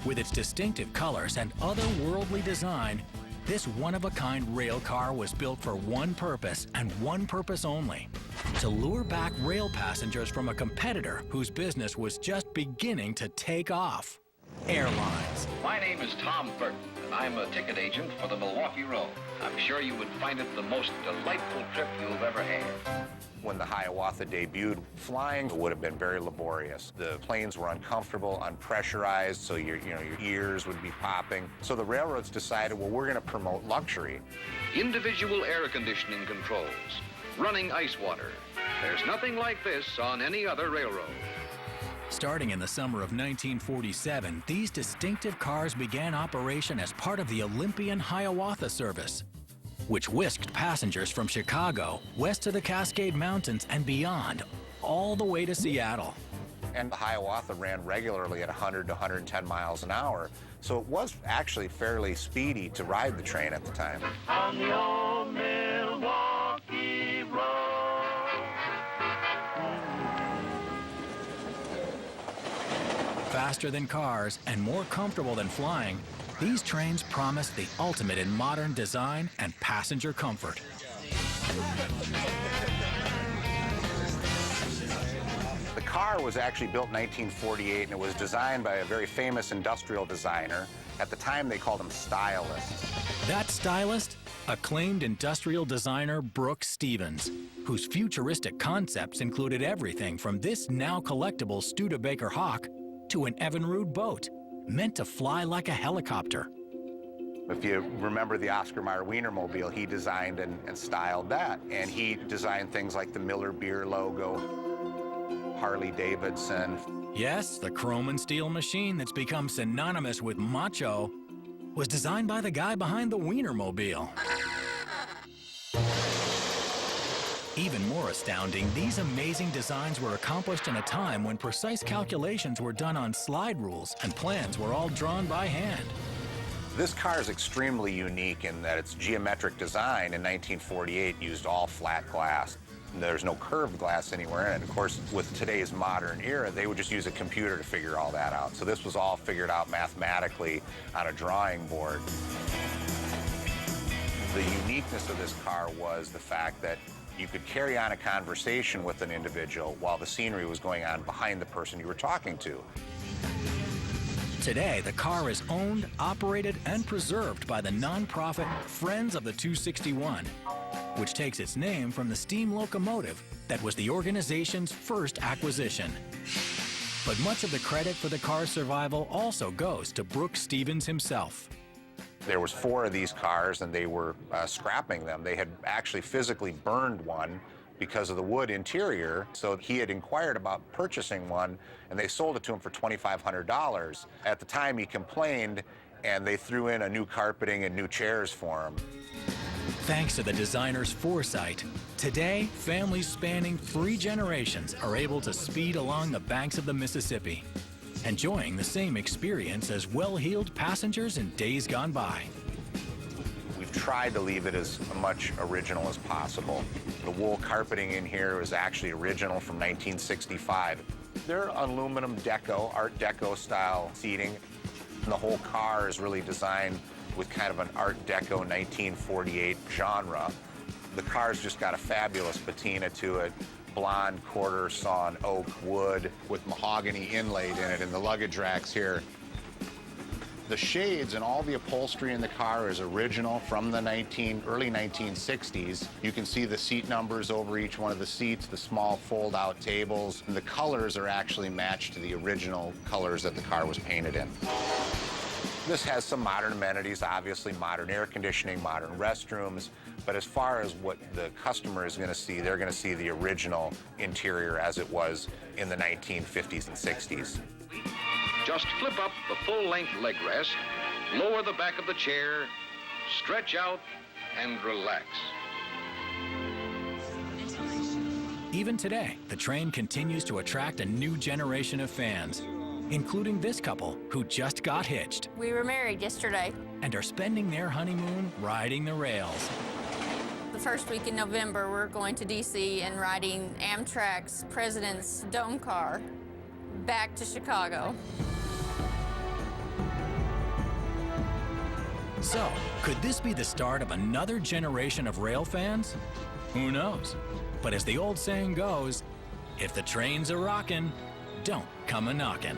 With its distinctive colors and otherworldly design, this one-of-a-kind rail car was built for one purpose and one purpose only: to lure back rail passengers from a competitor whose business was just beginning to take off: airlines. My name is Tom Burton, and I'm a ticket agent for the Milwaukee Road. I'm sure you would find it the most delightful trip you've ever had. When the Hiawatha debuted, flying would have been very laborious. The planes were uncomfortable, unpressurized, so your ears would be popping. So the railroads decided, well, we're going to promote luxury. Individual air conditioning controls, running ice water. There's nothing like this on any other railroad. Starting in the summer of 1947, these distinctive cars began operation as part of the Olympian Hiawatha service, which whisked passengers from Chicago west to the Cascade Mountains and beyond, all the way to Seattle. And the Hiawatha ran regularly at 100 to 110 miles an hour, so it was actually fairly speedy to ride the train at the time. On the old Milwaukee Road. Faster than cars and more comfortable than flying, these trains promise the ultimate in modern design and passenger comfort. The car was actually built in 1948, and it was designed by a very famous industrial designer. At the time, they called him stylists. That stylist? Acclaimed industrial designer Brooks Stevens, whose futuristic concepts included everything from this now collectible Studebaker Hawk to an Evinrude boat, meant to fly like a helicopter. If you remember the Oscar Mayer Wienermobile, he designed and styled that. And he designed things like the Miller Beer logo, Harley Davidson. Yes, the chrome and steel machine that's become synonymous with macho was designed by the guy behind the Wienermobile. Even more astounding, these amazing designs were accomplished in a time when precise calculations were done on slide rules and plans were all drawn by hand. This car is extremely unique in that its geometric design in 1948 used all flat glass. There's no curved glass anywhere in it. Of course, with today's modern era, they would just use a computer to figure all that out. So this was all figured out mathematically on a drawing board. The uniqueness of this car was the fact that you could carry on a conversation with an individual while the scenery was going on behind the person you were talking to. Today, the car is owned, operated, and preserved by the nonprofit Friends of the 261, which takes its name from the steam locomotive that was the organization's first acquisition. But much of the credit for the car's survival also goes to Brooks Stevens himself. There was 4 of these cars, and they were scrapping them. They had actually physically burned one because of the wood interior, so he had inquired about purchasing one, and they sold it to him for $2,500. At the time, he complained, and they threw in a new carpeting and new chairs for him. Thanks to the designer's foresight, today, families spanning 3 generations are able to speed along the banks of the Mississippi, enjoying the same experience as well-heeled passengers in days gone by. We've tried to leave it as much original as possible. The wool carpeting in here is actually original from 1965. They're aluminum deco, Art Deco style seating. And the whole car is really designed with kind of an Art Deco 1948 genre. The car's just got a fabulous patina to it. Blonde quarter sawn oak wood with mahogany inlaid in it in the luggage racks here. The shades and all the upholstery in the car is original from the early 1960s. You can see the seat numbers over each one of the seats, the small fold-out tables, and the colors are actually matched to the original colors that the car was painted in. This has some modern amenities, obviously modern air conditioning, modern restrooms, but as far as what the customer is going to see, they're going to see the original interior as it was in the 1950s and 60s. Just flip up the full-length leg rest, lower the back of the chair, stretch out, and relax. Even today, the train continues to attract a new generation of fans, including this couple who just got hitched. We were married yesterday. And are spending their honeymoon riding the rails. The first week in November, we're going to D.C. and riding Amtrak's President's Dome car back to Chicago. So, could this be the start of another generation of rail fans? Who knows? But as the old saying goes, if the trains are rockin', don't come a knockin'.